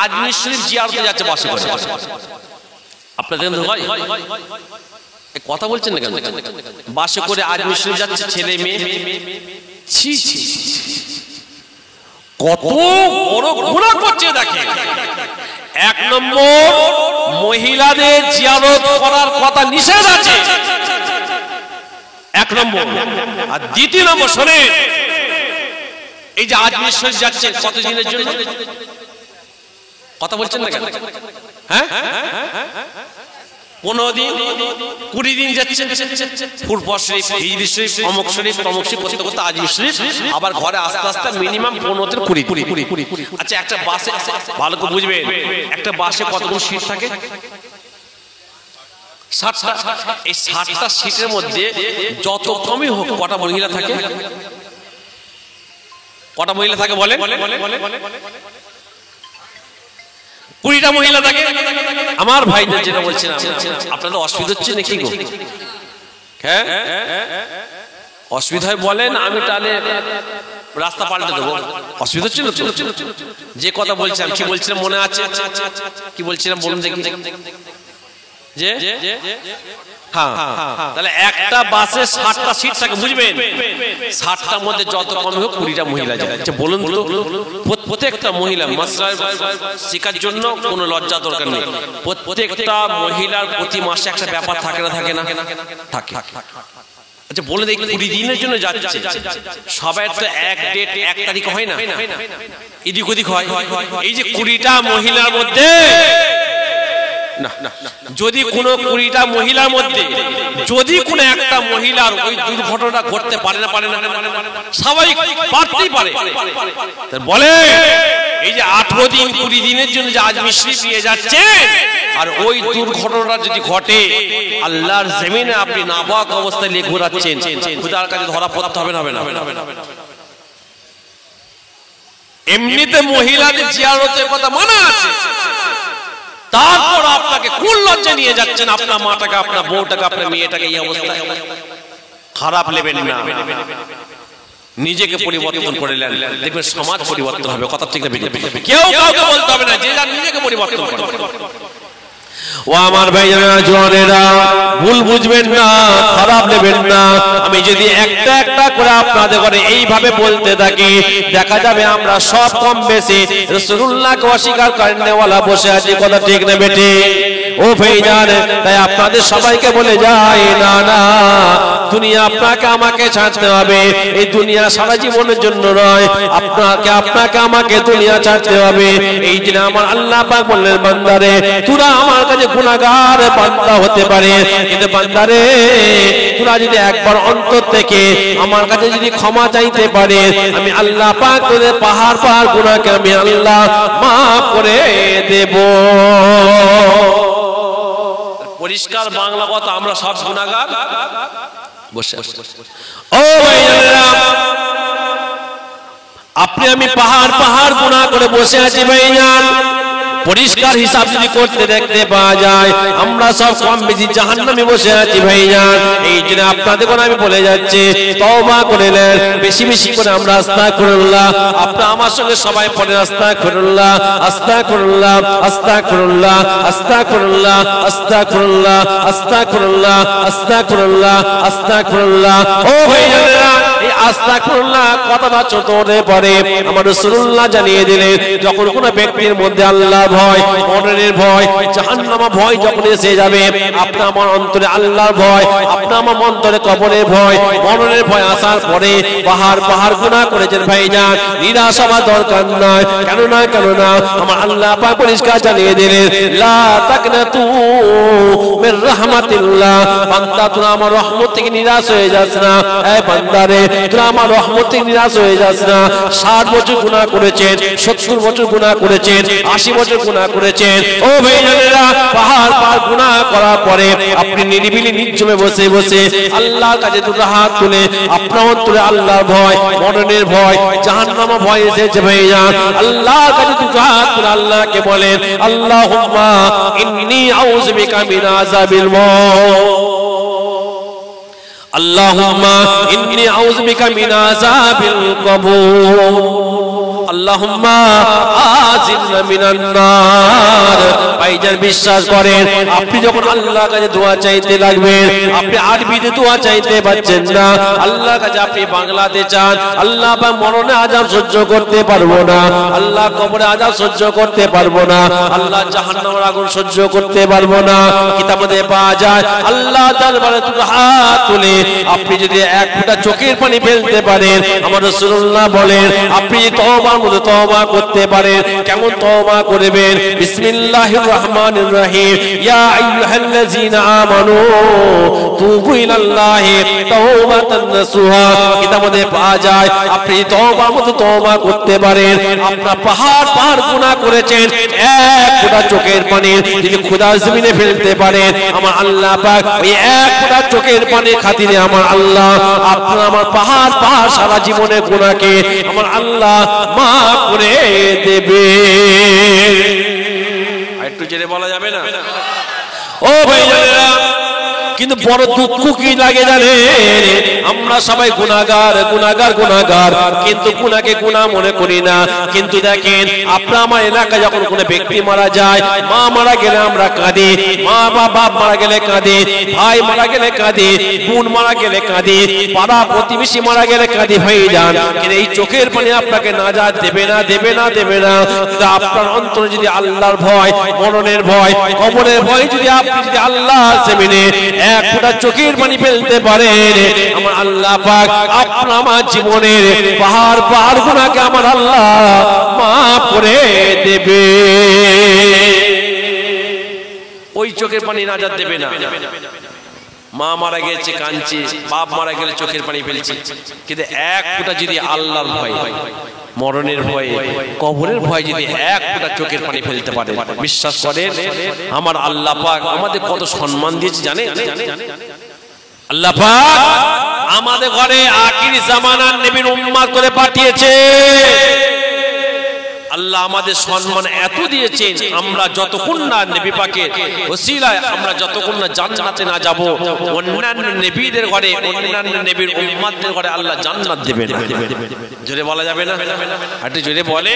আজমির শরীফ জিয়ারতে যাচ্ছে বাসে করে। আপনাদের হয় কথা বলছেন না কেন? বাসে করে আজমির শরীফ যাচ্ছে ছেলে মেয়ে, ছি ছি কত বড় গুনাহ করছে দেখেন। এক নম্বর, মহিলাদের জিয়ারত করার কথা নিষেধ আছে, এক নম্বর। আর দ্বিতীয় নম্বর, শোনেন, এই যে আজমির শরীফ যাচ্ছে কত দিনের জন্য? কথা বলছেন না কেন? হ্যাঁ, 15 দিন 20 দিন যাচ্ছে। ফুরফুরা শরীফ, হিজরি শরীফ, অমুক শরীফ, তমুক শরীফ করতে করতে আজমির শরীফ, আবার ঘরে আস্তে আস্তে মিনিমাম 15 থেকে 20। আচ্ছা, একটা বাসে ভালো করে বুঝবেন, একটা বাসে কতগুলো সিট থাকে? 60টা। এই 60টা সিটের মধ্যে যত কমই হোক কটা মহিলা থাকে? কটা মহিলা থাকে বলেন? 20টা মহিলা থাকে। আমার ভাই যেটা বলছিলাম, আপনাদের অসুবিধা হচ্ছে নাকি গো? হ্যাঁ, অসুবিধা হয় বলেন, আমি তাহলে রাস্তা পাল্টে দেবো। অসুবিধা হচ্ছে না? যে কথা বলছিলাম, কি বলছিলাম মনে আছে? কি বলছিলাম বলুন দেখি। যে হ্যাঁ, তাহলে একটা বাসে 60টা সিট থাকে, বুঝবেন? 60টার মধ্যে যত কম হোক 20টা মহিলা যায়। আচ্ছা বলুন তো, প্রত্যেকটা মহিলা মাসলা শেখার জন্য কোনো লজ্জা দরকার নেই। প্রত্যেকটা মহিলার প্রতি মাসে একটা ব্যাপার থাকে না? থাকে না? থাকে। আচ্ছা বলে দেখি, 20 দিনের জন্য যাচ্ছে, সবাই তো এক ডেট, এক তারিখ হয় না, এদিক ওদিক হয়। এই যে 20টা মহিলার মধ্যে না, যদি কোনো 20টা মহিলার মধ্যে যদি কোনো একটা মহিলার ওই দুর্ঘটনা ঘটতে পারে না, স্বাভাবিক পারতেই পারে, বলে এই যে 18 দিন 20 দিনের জন্য যে আজমির শরীফ নিয়ে যাচ্ছে, আর ওই দুর্ঘটনা যদি ঘটে, আল্লাহর জমিনে আপনি নাবাক অবস্থায় নিয়ে ঘোরাচ্ছেন, খোদার কাছে ধরা পড়তে হবে না? এমনিতে মহিলাদের জিয়ারতের কথা মানা আছে, তারপর আপনাকে কোন লজ্জা নিয়ে যাচ্ছেন আপনার মাটাকে, আপনার বউটাকে, আপনার মেয়েটাকে এই অবস্থায়? খারাপ নেবেন না, নিজেকে পরিবর্তন করে নেন, দেখবেন সমাজ পরিবর্তন হবে। কথা ঠিক না? কেউ কাউকে বলতে হবে না, যে যার নিজেকে পরিবর্তন করে। ও আমার ভাইজানেরা, জওয়ানেরা, ভুল বুঝবেন না, খারাপ নেবেন না। আমি যদি একটা একটা করে আপনাদের ঘরে এইভাবে বলতে থাকি, দেখা যাবে আমরা সব কম বেশি রাসূলুল্লাহকে অস্বীকার করেনওয়ালা বসে আছি। কথা ঠিক না বেটি? ও ভাইজান, তাই আপনাদের সবাইকে বলে যায়, না না, দুনিয়া আপনাকে আমাকে ছাড়তে হবে। এই দুনিয়া সারা জীবনের জন্য নয়, আপনাকে আমাকে দুনিয়া ছাড়তে হবে। এই জন্য আমার আল্লাহ পাক বললেন, বান্দারে, তোরা আমার কাছে গুনাহগার বান্দা হতে পারে, কিন্তু বান্দারে, তোরা যদি একবার অন্তর থেকে আমার কাছে যদি ক্ষমা চাইতে পারে, আমি আল্লাহ পাক তোদের পাহাড় গুনাহকে আমি আল্লাহ মাফ করে দেব। পরিষ্কার বাংলা কথা, আমরা সব গুনাহগার। বসে ও ভাইজানেরা, আপনি আমি পাহাড় গুনাহ করে বসে আছি ভাইজান। পরিষ্কার হিসাব যদি করতে দেখতে পাওয়া যায়, আমরা সব কম বেশি জাহান্নামে বসে আছি ভাইজান। এই জন্য আপনাদের করে আমি বলে যাচ্ছি, তওবা করে নেন, বেশি বেশি করে আমরা আস্তাগফিরুল্লাহ। আপনি আমার সঙ্গে সবাই পড়েন, আস্তাগফিরুল্লাহ, আস্তাগফিরুল্লাহ, আস্তাগফিরুল্লাহ, আস্তাগফিরুল্লাহ, আস্তাগফিরুল্লাহ, আস্তাগফিরুল্লাহ, আস্তাগফিরুল্লাহ, আস্তাগফিরুল্লাহ। ও ভাইজানেরা, এই আস্তাগফিরুল্লাহ কথাটা চতুরে পড়ে আমার রাসূলুল্লাহ জানিয়ে দিলেন, যখন কোনো ব্যক্তির মধ্যে আল্লাহ ভয়, মরণের ভয়, জাহান্নামের ভয় যখন এসে যাবে, আপনার আমার অন্তরে আল্লাহর ভয়, আপনার আমার অন্তরে কবরের ভয়, মরণের ভয় আসার পরে পাহাড় গুনাহ করেছেন ভাইজান, নিরাশ হওয়ার দরকার নয়। কেন না আমার আল্লাহ পাক পরিষ্কার জানিয়ে দিলেন, লা তাকনাতু মির রাহমাতিল্লাহ। বান্দা, তোরা আমার রহমত থেকে নিরাশ হয়ে যাস না। এই বান্দারে, তোরা আমার রহমত থেকে নিরাশ হয়ে যাস না। 60 বছর গুনাহ করেছেন, 70 বছর গুনাহ করেছেন, 80 বছর গুনাহ করেছেন। ও ভাইজানেরা, পাহাড় গুনাহ করার পরে আপনি নিরিবিলি নির্জনে বসে বসে আল্লাহর কাছে দুটো হাত তুলে আপনার অন্তরে আল্লাহর ভয়, মরণের ভয়, জাহান্নামের ভয় এসেছে ভাইজান, আল্লাহর কাছে দুটো হাত তুলে আল্লাহকে বলেন, আল্লাহুম্মা ইন্নী আউযু বিকা মিন আযাবিল মউত, আল্লাহুম্মা ইন্নী আউযু বিকা মিন আযাবিল কবর। আল্লাহুম্মা আজিরনা মিনান নার। ভাইজান বিশ্বাস করেন, আপনি যখন আল্লাহর কাছে দোয়া চাইতে লাগবেন, আপনি আরবিতে দোয়া চাইতে পারছেন না, আল্লাহর কাছে আপনি বাংলাতে চান, আল্লাহ বা মরণে আযাব সহ্য করতে পারবো না, আল্লাহ কবরে আযাব সহ্য করতে পারবো না, আল্লাহ জাহান্নামের আগুন সহ্য করতে পারবো না, কিতাবে পাওয়া যায় আল্লাহ দরবারে দুটো হাত তুলে আপনি যদি এক ফোঁটা চোখের পানি ফেলতে পারেন, আমার রাসূলুল্লাহ বলেন আপনি তওবার মধ্যে তওবা করতে পারেন। কেমন তওবা করবেন? বিসমিল্লাহির রহমানির রহিম, ইয়া আইয়ুহাল্লাযীনা আমানু তুবু ইলাল্লাহি তাওবাতান নাসুহা। কিতাবে পাওয়া যায় আপনি তওবার মধ্যে তওবা করতে পারেন। আপনার পাহাড় গুনাহ করেছেন, এক ফোঁটা চোখের পানি যদি খোদার জমিনে ফেলতে পারেন, আমার আল্লাহ পাক ওই এক ফোঁটা চোখের পানির খাতিরে আমার আল্লাহ আপনার আমার পাহাড় সারা জীবনের গুনাহকে আমার আল্লাহ মাফ করে দেবে। একটু জেনে বলা যাবে না? ও ভাইজানেরা, কিন্তু বড় দুঃখ কি লাগে জানেন? আমরা সবাই গুনাহগার গুনাহগার গুনাহগার, কিন্তু গুনাহকে গুনাহ মনে করি না। কিন্তু দেখেন আপনার আমার এলাকায় যখন কোনো ব্যক্তি মারা যায়, মা মারা গেলে আমরা কাঁদি, মা বা বাপ মারা গেলে কাঁদি, ভাই মারা গেলে কাঁদি, বোন মারা গেলে কাঁদি, পাড়া প্রতিবেশী মারা গেলে কাঁদি হয়ে যান। কিন্তু এই চোখের পানি আপনাকে নাজাত দেবে না, দেবে না, দেবে না। কিন্তু আপনার অন্তরে যদি আল্লাহর ভয়, মরণের ভয়, কবরের ভয় যদি আপনি যদি আল্লাহর জমিনে এক ফোঁটা চোখের পানি ফেলতে পারেন, আমার আল্লাহ পাক আপনার আমার জীবনের পাহাড় গুনাহকে আমার আল্লাহ মাফ করে দেবে। ওই চোখের পানি নাজাত দেবে না। মা মারা গেছে কাঁদছে, বাপ মারা গেলে চোখের পানি ফেলছে, কিন্তু এক ফোঁটা যদি আল্লাহর ভয়, মরণের ভয়ে, কবরের ভয় যদি এক ফোঁটা চোখের পানি ফেলতে পারে, বিশ্বাস করেন আমার আল্লাহ পাক আমাদের কত সম্মান দিয়েছে জানেন? আল্লাহ পাক আমাদের ঘরে আখির জামানার নবীর উম্মত করে পাঠিয়েছে। আল্লাহ আমাদের সম্মান এত দিয়েছেন, আমরা যতক্ষণ না নবী পাকের ওসিলায় আমরা যতক্ষণ না জান্নাতে না যাব, অন্যান্য নবীদের ঘরে, অন্যান্য নবীর উম্মতদের ঘরে আল্লাহ জান্নাত দেবে না। জোরে বলা যাবে না? একটু জোরে বলে।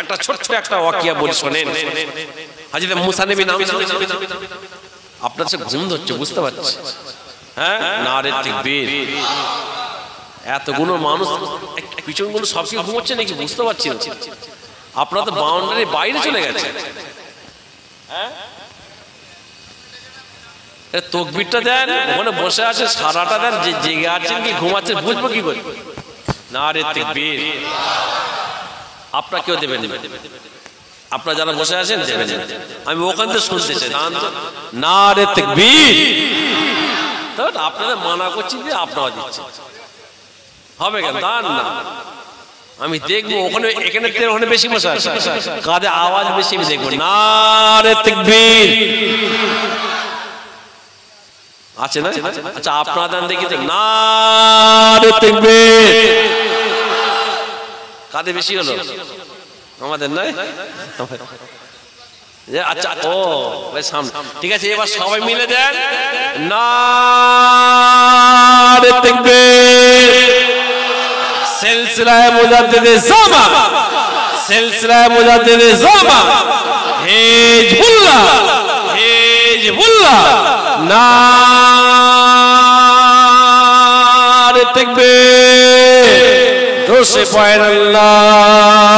একটা ছোট্ট একটা ওয়াকিয়া বলি শোনেন। হযরত মুসা নবী নাম শুনেছেন? আপনার কাছে ঘুম ধরছে বুঝতে পারছি, হ্যাঁ? নারে তাকবীর। এতগুলো মানুষ পিছনগুলো সব কি ঘুমোচ্ছে নাকি বুঝতে পারছি না। আপনারা তো বাউন্ডারির বাইরে চলে গেছে। তাকবীরটা দেন, ওখানে বসে আছে সারাটা দেন, যে জেগে আছেন কি ঘুমাচ্ছেন বুঝবো কি করে? নারে তাকবীর। আপনারা কেউ দেবেন না, আপনারা যারা বসে আছেন দেবেন না। আমি ওখান থেকে শুনতে চাই নারে তাকবীর। আপনাদের মানা করছি যে আপনারা দিচ্ছেন, হবে কেন? দান না, আমি দেখবো ওখানে, এখানে ওখানে বেশি বসে আছে, কাঁধে আওয়াজ বেশি, আমি দেখবো নারে তাকবীর আছে না? আচ্ছা আপনারা দান দেখি তো, নারে তাকবীর। কাঁধে বেশি হলো আমাদের নয়? আচ্ছা ও সামনে, ঠিক আছে এবার সবাই মিলে দেন নারে তাকবীর। সিলসিলায়ে মুজাদ্দিদে জামা, সিলসিলায়ে মুজাদ্দিদে জামা, হিজবুল্লাহ, হিজবুল্লাহ, নারে তাকবীর। দোষে পড়েন আল্লাহুম্মা।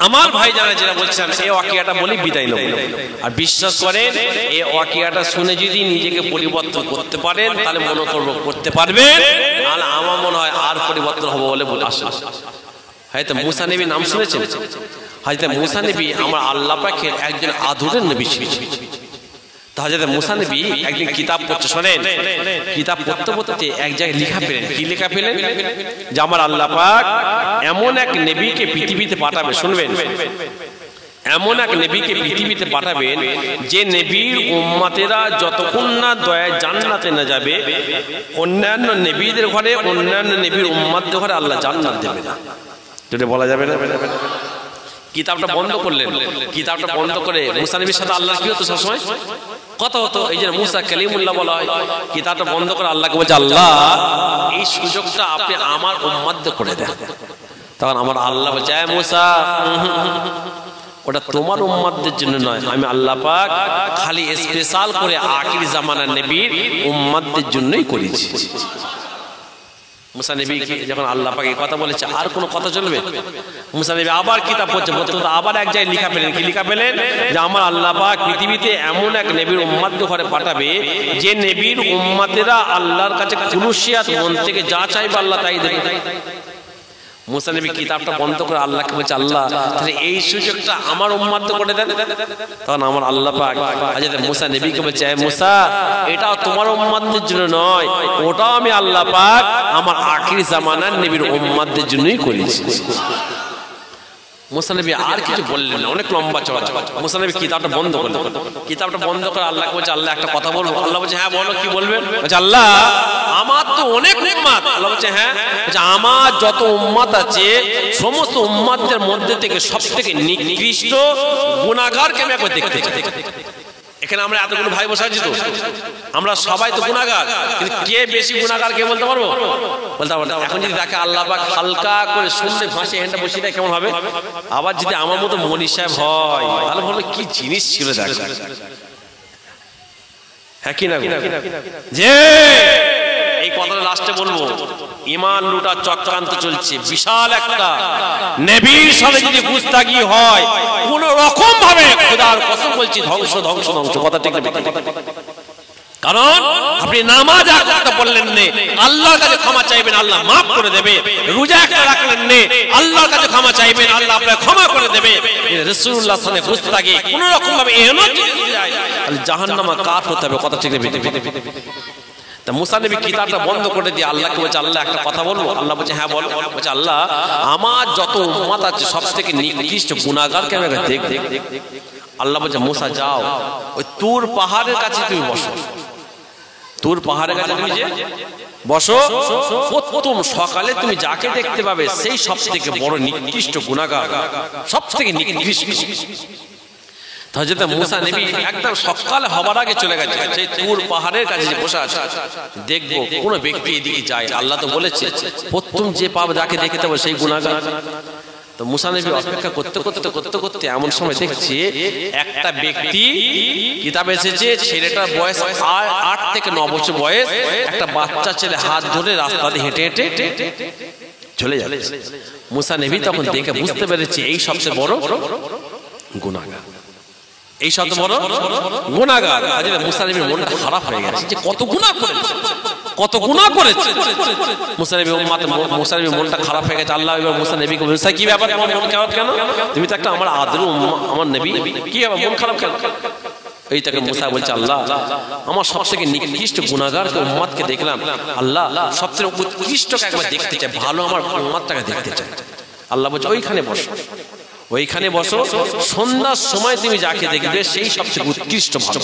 আমার ভাই যারা যেটা বলছেন এই ওয়াকিয়াটা বলি বিদায় নেব। আর বিশ্বাস করেন এই ওয়াকিয়াটা শুনে যদি নিজেকে পরিবর্তন করতে পারেন তাহলে মনে করব করতে পারবেন, আর আমার মনে হয় আর পরিবর্তন হবে বলে আসে। হয়তো মুসা নবী নাম শুনেছেন? হয়তো মুসা নবী আমার আল্লাহ পাকের একজন আদরের নবী ছিলেন। হযরত মুসা নবী একদিন কিতাব পড়তে, শোনেন, কিতাব পড়তে পড়তে এক জায়গায় লেখা পেলেন। কি লেখা পেলেন? যে আমার আল্লাহ পাক এমন এক নবীকে পৃথিবীতে পাঠাবে, শুনবেন, এমন এক নবীকে পৃথিবীতে পাঠাবেন যে নবীর উম্মতেরা যতক্ষণ না দয়ায় জান্নাতে না যাবে, অন্যান্য নবীদের ঘরে, অন্যান্য নবীর উম্মতদের ঘরে আল্লাহ জান্নাত দেবে না। যদি বলা যাবে না, কিতাবটা বন্ধ করলেন, কিতাবটা বন্ধ করে মুসা নবীর সাথে আল্লাহর কি হতো সবসময় কথা হতো। এই যে মুসা কালিমুল্লাহ বলা হয়, কিতাবটা বন্ধ করে আল্লাহকে বলছে আল্লাহ এই সুযোগটা আপনি আমার উম্মতদের করে দেন। তখন আমার আল্লাহ বলছে এ মুসা ওটা তোমার উম্মতদের জন্য নয়, আমি আল্লাহ পাক খালি স্পেশাল করে আখির জামানার নবীর উম্মতদের জন্যই করেছি। মুসা নবী যখন আল্লাহ পাক এই কথা বলেছে আর কোনো কথা চলবে? মুসা নবী আবার কিতাব পড়ছে, আবার এক জায়গায় লিখা পেলেন, কি লিখা পেলেন যে আমার আল্লাহ পাক পৃথিবীতে এমন এক নবীর উম্মতকে ঘরে পাঠাবে যে নবীর উম্মতেরা আল্লাহর কাছে কুলুসিয়াত মন থেকে যা চাইবে আল্লাহ তাই দেবে। মুসা নবী কিতাবটা বন্ধ করে আল্লাহকে বলছে আল্লাহ তাহলে এই সুযোগটা আমার উম্মতকে করে দেন। তখন আমার আল্লাহ পাক হযরত মুসা নবীকে বলছে এ মুসা এটাও তোমার উম্মতদের জন্য নয়, ওটাও আমি আল্লাহ পাক আমার আখির জামানার নবীর উম্মতদের জন্যই করেছি। মুসা নবী আর কিছু বললেন না, অনেক লম্বা চওড়া। মুসা নবী কিতাবটা বন্ধ করলেন, কিতাবটা বন্ধ করে আল্লাহকে বলছে আল্লাহ একটা কথা বলবো? আল্লাহ বলছে হ্যাঁ বলো, কি বলবেন? বলছে আল্লাহ আমার তো অনেক উম্মত। আল্লাহ বলছে হ্যাঁ। বলছে আমার যত উম্মত আছে সমস্ত উম্মতদের মধ্যে থেকে সবথেকে নিকৃষ্ট গুনাহগারকে আমি একবার দেখতে চাই। এখানে আমরা এতগুলো ভাই বসে আছি তো, আমরা সবাই তো গুনাহগার, কিন্তু কে বেশি গুনাহগার কে বলতে পারবো? বলতে পারবো না। এখন যদি তাকে আল্লাহ পাক হালকা করে শুনতে ফাঁসে হ্যান্ডটা বসিয়ে দেয় কেমন হবে? আবার যদি আমার মতো মনি সাহেব হয় তাহলে বলবো কি জিনিস ছিল দেখ। হ্যাঁ কি না যে এই কথাটা লাস্টে বলবো, ঈমান লুটার চক্রান্ত চলছে বিশাল একটা। নবীর সাথে যদি গুস্তাখি হয় কোন রকম ভাবে খোদার কসম বলছি ধ্বংস ধ্বংস ধ্বংস। কথা ঠিক না? কারণ আপনি নামাজ একটা পড়লেন নে আল্লাহর কাছে ক্ষমা চাইবেন আল্লাহ মাফ করে দেবে, রোজা একটা রাখলেন নে আল্লাহর কাছে ক্ষমা চাইবেন আল্লাহ আপনাকে ক্ষমা করে দেবে। রাসূলুল্লাহর সাথে গুস্তাখি কোন রকম ভাবে এমন যদি যায় তাহলে জাহান্নামে কাঠ হতে হবে। কথা ঠিক না? মুসা নবী কিতাবটা বন্ধ করে দিয়ে আল্লাহকে বলছে আল্লাহ একটা কথা বলবো? আল্লাহ বলছে হ্যাঁ বলো। বলছে আল্লাহ আমার যত উম্মত আছে সবথেকে নিকৃষ্ট গুনাহগারকে আমি দেখ। আল্লাহ বলছে মুসা যাও ওই তুর পাহাড়ের কাছে তুমি বসো, তুর পাহাড়ের কাছে তুমি যে বসো, প্রথম সকালে তুমি যাকে দেখতে পাবে সেই সবথেকে বড় নিকৃষ্ট গুনাহগার, সবথেকে নিকৃষ্ট। হযরত মুসা নবী একদম সকালে হবার আগে চলে গেছে সেই তুর পাহাড়ের কাছে বসে আছে, দেখবো কোন ব্যক্তি এদিকে যায়। আল্লাহ তো বলেছে প্রথম যে পাবে যাকে দেখতে হবে সেই গুনাহগার। তো মুসা নবী অপেক্ষা করতে করতে করতে করতে এমন সময় দেখছে একটা ব্যক্তি, কিতাবে এসেছে ছেলেটার বয়স 8 থেকে 9 বছর বয়স, একটা বাচ্চা ছেলে হাত ধরে রাস্তা দিয়ে হেঁটে হেঁটে চলে যাচ্ছে। মুসা নবী তখন দেখে বুঝতে পেরেছে এই সবচেয়ে বড় গুনাহগার, এই শব্দ বড় গুনাহগার। মুসা নবীর মনটা খারাপ হয়ে গেছে যে কত গুনাহ করেছে, কত গুনাহ করেছে। মুসা নবী মুসা নবীর মনটা খারাপ হয়ে গেছে। আল্লাহ এবার মুসা নবীকে বলছে কি ব্যাপার, তোমার মন খারাপ কেন? তুমি তো একটা আমার আদর আমার নবী, কি ব্যাপার মন খারাপ কেন? এই তাকে মুসা বলছে আল্লাহ আমার সবথেকে নিকৃষ্ট গুনাহগারকে উম্মতকে দেখলাম, আল্লাহ সবথেকে উৎকৃষ্টকে একবার দেখতে চাই, ভালো আমার উম্মতটাকে দেখতে চাই। আল্লাহ বলছে ওইখানে বসো, ওইখানে বসো, সন্ধ্যার সময় তুমি যাকে দেখবে সেই সবচেয়ে উৎকৃষ্ট ভালো।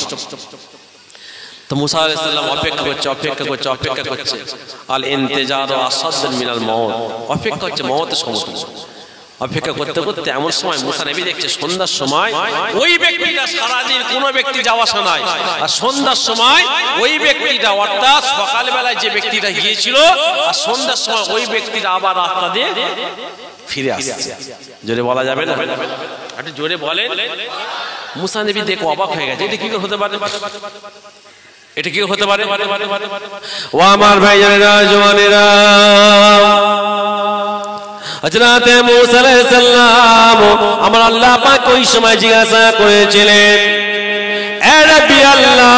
তো মুসা আলাইহিস সালাম অপেক্ষা করছে অপেক্ষা করছে অপেক্ষা করছে, আল ইন্তেজারু আসাদ মিনাল মাউত, অপেক্ষা হচ্ছে মওতের সমতুল্য। অপেক্ষা করতে করতে এমন সময় মুসা নবী দেখছে সন্ধ্যার সময় ওই ব্যক্তিটা, সারাদিন কোনো ব্যক্তি যাওয়া আসা নাই, আর সন্ধ্যার সময় ওই ব্যক্তিটা, অর্থাৎ সকালবেলায় যে ব্যক্তিটা গিয়েছিল আর সন্ধ্যার সময় ওই ব্যক্তিটা আবার রাস্তা দিয়ে ফিরে আসছে। জোরে বলা যাবে না? একটু জোরে বলেন। মুসা নবী দেখো অবাক হয়ে গেছে, এটা কি করে হতে পারে? এটা কি হতে পারে? ও আমার ভাইজানেরা জওয়ানেরা, হযরত মুসা আলাইহিস সালাম আমার আল্লাহ পাক ওই সময় জিজ্ঞাসা করেছিলেন এ রাব্বি আল্লাহ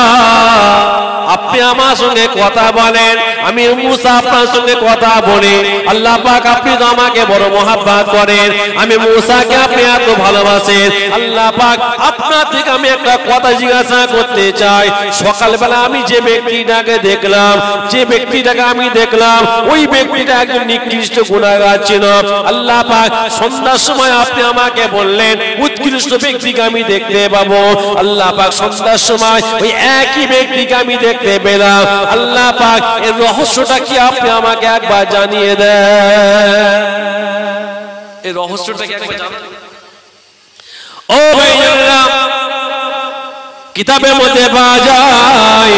আপনি আমার সঙ্গে কথা বলেন, আমি মুসা আপনার সঙ্গে কথা বলি। আল্লাহ পাক আপনি তো আমাকে বড় মহব্বত করেন, আমি মুসাকে আপনি এত ভালোবাসেন। আল্লাহ পাক আপনার থেকে আমি একটা কথা জিজ্ঞাসা করতে চাই। সকালবেলা আমি যে ব্যক্তিটাকে দেখলাম, যে ব্যক্তিটাকে আমি দেখলাম ওই ব্যক্তিটা একজন নিকৃষ্ট গুনাহগার ছিল। আল্লাহ পাক সন্ধ্যার সময় আপনি আমাকে বললেন উৎকৃষ্ট ব্যক্তিকে আমি দেখতে পাবো। আল্লাহ পাক সন্ধ্যার সময় ওই একই ব্যক্তিকে আমি দেখতে পেলাম। আল্লাহ পাক এর রহস্যটা কি আপনি আমাকে একবার জানিয়ে দেন। এই রহস্যটা কি একবার জানেন? ও ভাইজানেরা, কিতাবের মধ্যে পাওয়া যায়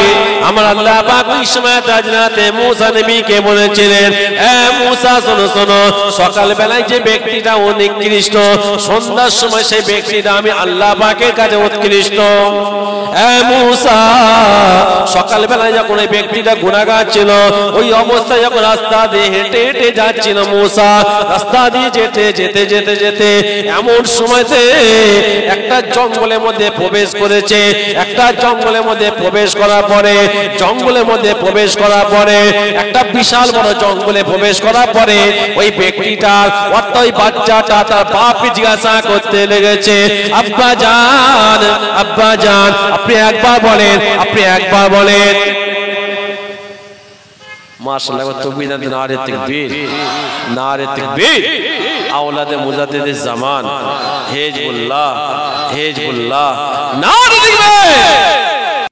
আমার আল্লাহ পাক ওই সময় হযরত মুসা নবীকে বলেছিলেন, এ মুসা শোনো শোনো, সকাল বেলায় যে ব্যক্তিটা নিকৃষ্ট, সন্ধ্যার সময় সেই ব্যক্তিটা আমি আল্লাহ পাকের কাছে উৎকৃষ্ট। এ মুসা, সকাল বেলায় যখন এই ব্যক্তিটা গুনাহগার ছিল, ওই অবস্থায় যখন রাস্তা দিয়ে হেঁটে হেঁটে যাচ্ছিল মুসা, রাস্তা দিয়ে যেতে যেতে যেতে যেতে এমন সময়তে একটা জঙ্গলের মধ্যে প্রবেশ করেছে। একটা জঙ্গলের মধ্যে প্রবেশ করার পরে একটা বিশাল বড় জঙ্গলে প্রবেশ করার পরে ওই ব্যক্তিটা অর্থাৎ ওই বাচ্চাটা তার বাপকে জিজ্ঞাসা করতে লেগেছে, আব্বা জান আপনি একবার বলেন। মাশাআল্লাহ, তাকবীর, নারে তাকবীর। আওলাদে মুজাদ্দিদিস জামান, হিজবুল্লাহ, নারে তাকবীর।